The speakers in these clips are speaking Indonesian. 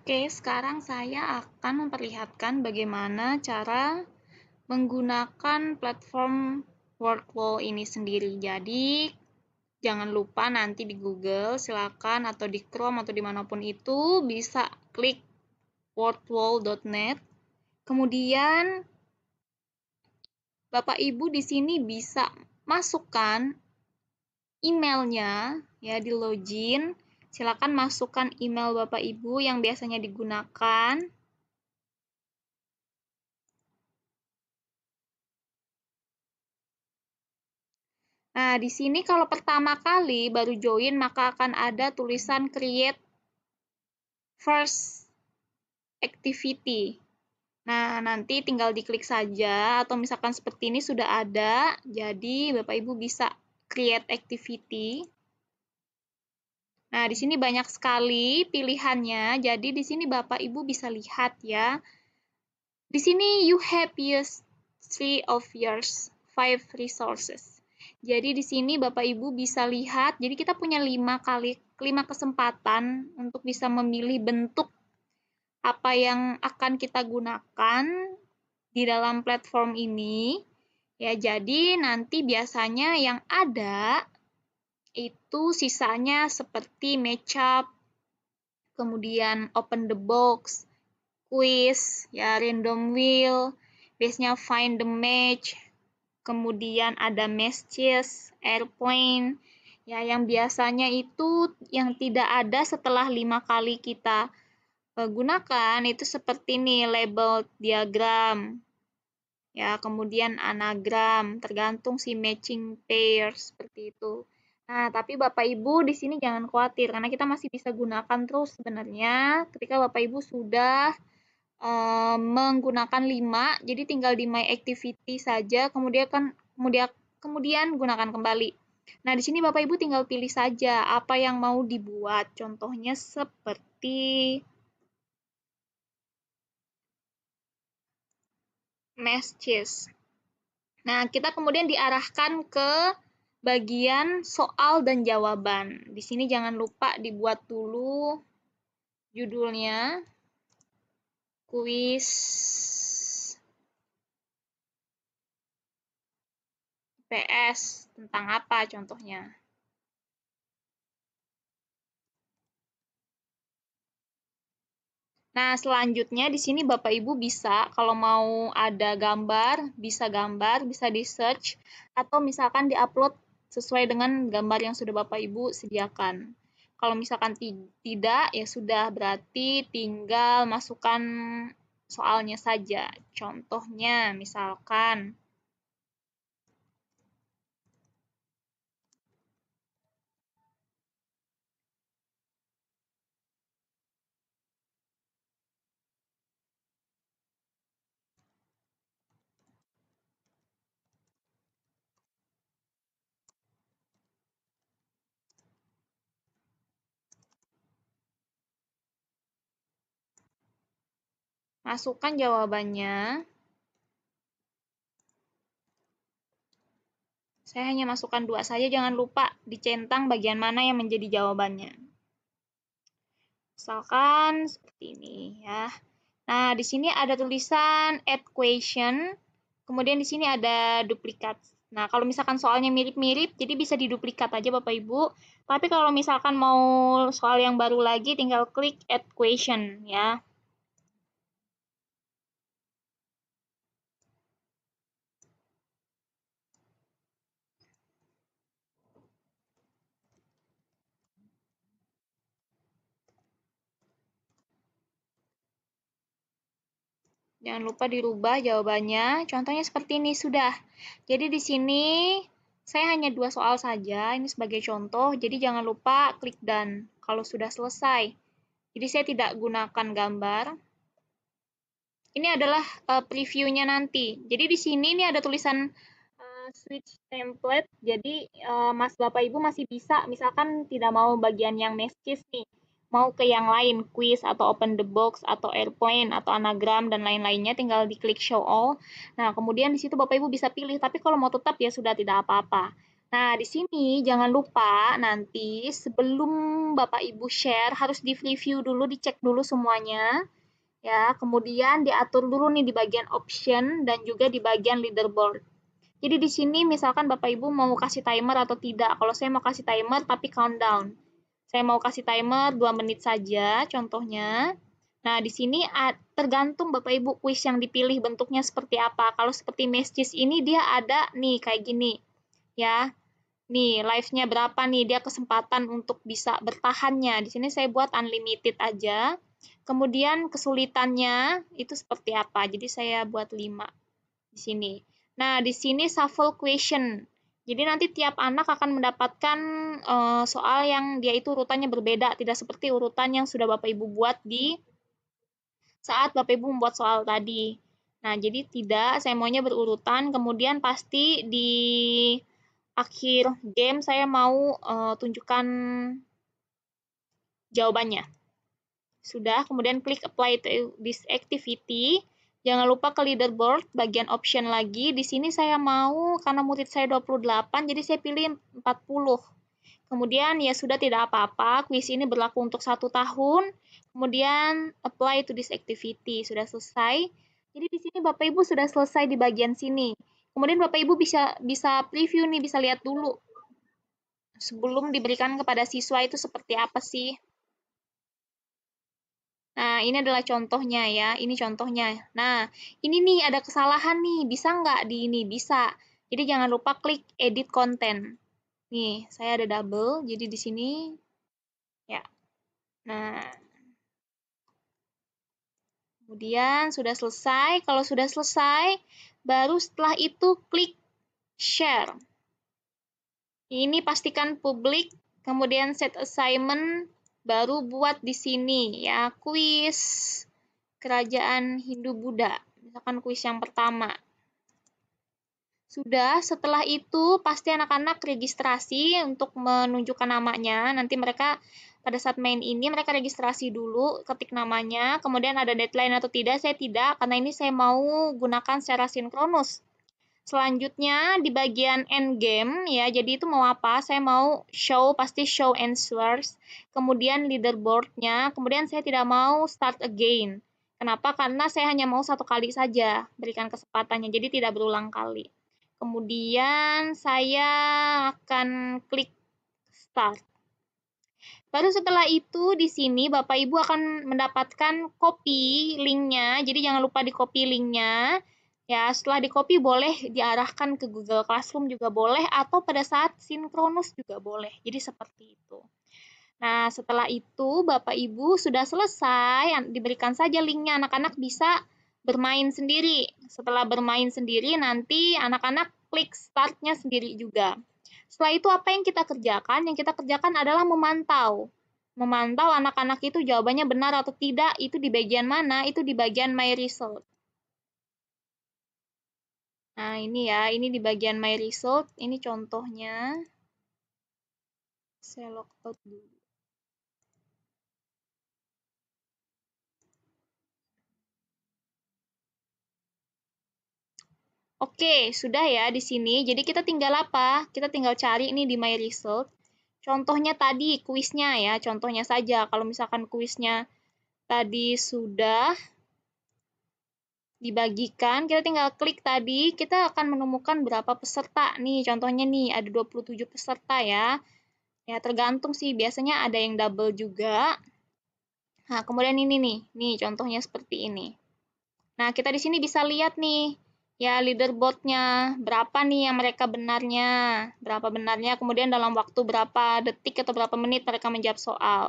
Oke, sekarang saya akan memperlihatkan bagaimana cara menggunakan platform workflow ini sendiri. Jadi, jangan lupa nanti di Google, silakan, atau di Chrome, atau dimanapun itu, bisa klik workflow.net. Kemudian, Bapak Ibu di sini bisa masukkan emailnya, ya, di login. Silakan masukkan email Bapak Ibu yang biasanya digunakan. Nah, di sini kalau pertama kali baru join, maka akan ada tulisan create first activity. Nah, nanti tinggal diklik saja, atau misalkan seperti ini sudah ada, jadi Bapak Ibu bisa create activity. Nah, di sini banyak sekali pilihannya, jadi di sini Bapak Ibu bisa lihat ya. Di sini you have used 3 of yours 5 resources. Jadi di sini Bapak Ibu bisa lihat, jadi kita punya 5 kesempatan untuk bisa memilih bentuk apa yang akan kita gunakan di dalam platform ini. Ya, jadi nanti biasanya yang ada itu sisanya seperti matchup, kemudian open the box, quiz, ya random wheel, biasanya find the match, kemudian ada matches, airplane, ya yang biasanya itu yang tidak ada setelah 5 kali kita gunakan itu seperti ini, label diagram, ya kemudian anagram, tergantung si matching pair seperti itu. Nah, tapi Bapak Ibu di sini jangan khawatir karena kita masih bisa gunakan terus sebenarnya ketika Bapak Ibu sudah menggunakan 5, jadi tinggal di My Activity saja, kemudian gunakan kembali. Nah, di sini Bapak Ibu tinggal pilih saja apa yang mau dibuat. Contohnya seperti matches. Nah, kita kemudian diarahkan ke bagian soal dan jawaban. Di sini jangan lupa dibuat dulu judulnya, kuis PS tentang apa contohnya. Nah, selanjutnya di sini Bapak Ibu bisa kalau mau ada gambar, bisa di-search atau misalkan di-upload sesuai dengan gambar yang sudah Bapak Ibu sediakan. Kalau misalkan tidak, ya sudah berarti tinggal masukkan soalnya saja. Contohnya misalkan masukkan jawabannya. Saya hanya masukkan 2 saja, jangan lupa dicentang bagian mana yang menjadi jawabannya. Misalkan seperti ini ya. Nah, di sini ada tulisan add question, kemudian di sini ada duplikat. Nah, kalau misalkan soalnya mirip-mirip, jadi bisa diduplikat aja Bapak Ibu. Tapi kalau misalkan mau soal yang baru lagi, tinggal klik add question ya. Jangan lupa dirubah jawabannya. Contohnya seperti ini sudah. Jadi di sini saya hanya 2 soal saja, ini sebagai contoh. Jadi jangan lupa klik done kalau sudah selesai. Jadi saya tidak gunakan gambar. Ini adalah previewnya nanti. Jadi di sini ini ada tulisan switch template. Jadi Mas Bapak Ibu masih bisa, misalkan tidak mau bagian yang matches nih, mau ke yang lain, quiz atau open the box atau airplane atau anagram dan lain-lainnya, tinggal diklik show all. Nah, kemudian di situ Bapak Ibu bisa pilih, tapi kalau mau tetap ya sudah tidak apa-apa. Nah, di sini jangan lupa nanti sebelum Bapak Ibu share harus di-review dulu, dicek dulu semuanya ya. Kemudian diatur dulu nih di bagian option dan juga di bagian leaderboard. Jadi di sini misalkan Bapak Ibu mau kasih timer atau tidak. Kalau saya mau kasih timer tapi countdown. Saya mau kasih timer 2 menit saja contohnya. Nah, di sini tergantung Bapak Ibu kuis yang dipilih bentuknya seperti apa. Kalau seperti Mestis ini dia ada nih kayak gini ya. Nih, live-nya berapa nih, dia kesempatan untuk bisa bertahannya. Di sini saya buat unlimited aja. Kemudian kesulitannya itu seperti apa. Jadi saya buat 5 di sini. Nah, di sini shuffle question. Jadi nanti tiap anak akan mendapatkan soal yang dia itu urutannya berbeda, tidak seperti urutan yang sudah Bapak Ibu buat di saat Bapak Ibu membuat soal tadi. Nah, jadi tidak, saya maunya berurutan, kemudian pasti di akhir game saya mau tunjukkan jawabannya. Sudah, kemudian klik apply to this activity. Jangan lupa ke leaderboard, bagian option lagi. Di sini saya mau, karena murid saya 28, jadi saya pilih 40. Kemudian ya sudah tidak apa-apa, kuis ini berlaku untuk 1 tahun. Kemudian apply to this activity, sudah selesai. Jadi di sini Bapak Ibu sudah selesai di bagian sini. Kemudian Bapak Ibu bisa preview nih, bisa lihat dulu sebelum diberikan kepada siswa itu seperti apa sih. Nah, ini adalah contohnya ya, ini contohnya. Nah, ini nih ada kesalahan nih, bisa nggak di ini? Bisa. Jadi jangan lupa klik edit content. Nih, saya ada double, jadi di sini ya. Nah, kemudian sudah selesai. Kalau sudah selesai, baru setelah itu klik share. Ini pastikan publik, kemudian set assignment, baru buat di sini ya, kuis kerajaan Hindu-Buddha. Misalkan kuis yang pertama. Sudah, setelah itu pasti anak-anak registrasi untuk menunjukkan namanya. Nanti mereka pada saat main ini mereka registrasi dulu, ketik namanya, kemudian ada deadline atau tidak, saya tidak, karena ini saya mau gunakan secara sinkronus. Selanjutnya di bagian end game ya, jadi itu mau apa? Saya mau show, pasti show answers, kemudian leaderboardnya, kemudian saya tidak mau start again. Kenapa? Karena saya hanya mau 1 kali saja berikan kesempatannya, jadi tidak berulang kali. Kemudian saya akan klik start. Baru setelah itu di sini Bapak Ibu akan mendapatkan copy linknya. Jadi jangan lupa di copy linknya. Ya, setelah di copy boleh diarahkan ke Google Classroom juga boleh atau pada saat sinkronus juga boleh. Jadi seperti itu. Nah, setelah itu Bapak Ibu sudah selesai, diberikan saja linknya, anak-anak bisa bermain sendiri. Setelah bermain sendiri, nanti anak-anak klik start-nya sendiri juga. Setelah itu apa yang kita kerjakan? Yang kita kerjakan adalah memantau. Memantau anak-anak itu jawabannya benar atau tidak, itu di bagian mana? Itu di bagian My Result. Nah, ini ya, ini di bagian My Result, ini contohnya. Saya log out dulu. Oke, sudah ya di sini. Jadi kita tinggal apa? Kita tinggal cari ini di My Result. Contohnya tadi kuisnya ya, contohnya saja. Kalau misalkan kuisnya tadi sudah dibagikan, kita tinggal klik tadi, kita akan menemukan berapa peserta nih. Contohnya nih, ada 27 peserta ya. Ya, tergantung sih, biasanya ada yang double juga. Nah, kemudian ini nih contohnya seperti ini. Nah, kita di sini bisa lihat nih, ya leaderboard-nya, berapa nih yang mereka berapa benarnya, kemudian dalam waktu berapa detik atau berapa menit mereka menjawab soal.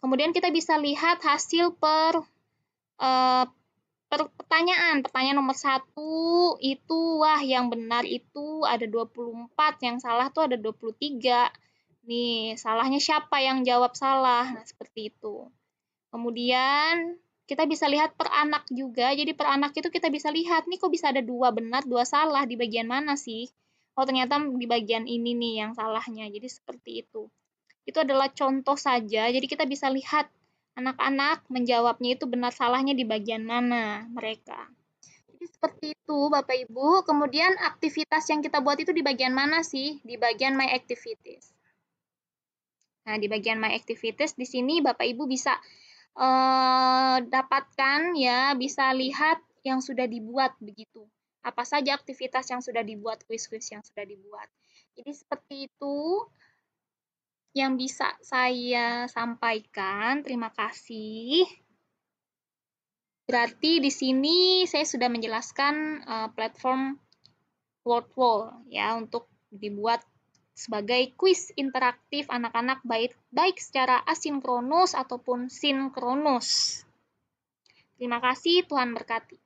Kemudian kita bisa lihat hasil eh, per pertanyaan. Pertanyaan nomor 1 itu, wah yang benar itu ada 24, yang salah tuh ada 23. Nih, salahnya siapa yang jawab salah? Nah, seperti itu. Kemudian kita bisa lihat per anak juga. Jadi per anak itu kita bisa lihat, nih kok bisa ada 2 benar, 2 salah, di bagian mana sih? Oh ternyata di bagian ini nih yang salahnya. Jadi seperti itu. Itu adalah contoh saja, jadi kita bisa lihat anak-anak menjawabnya itu benar salahnya di bagian mana mereka. Jadi seperti itu Bapak Ibu. Kemudian aktivitas yang kita buat itu di bagian mana sih? Di bagian My Activities. Nah, di bagian My Activities di sini Bapak Ibu bisa dapatkan ya, bisa lihat yang sudah dibuat begitu. Apa saja aktivitas yang sudah dibuat, kuis-kuis yang sudah dibuat. Jadi seperti itu yang bisa saya sampaikan. Terima kasih. Berarti di sini saya sudah menjelaskan platform WordWall ya untuk dibuat sebagai kuis interaktif anak-anak baik secara asinkronus ataupun sinkronus. Terima kasih, Tuhan berkati.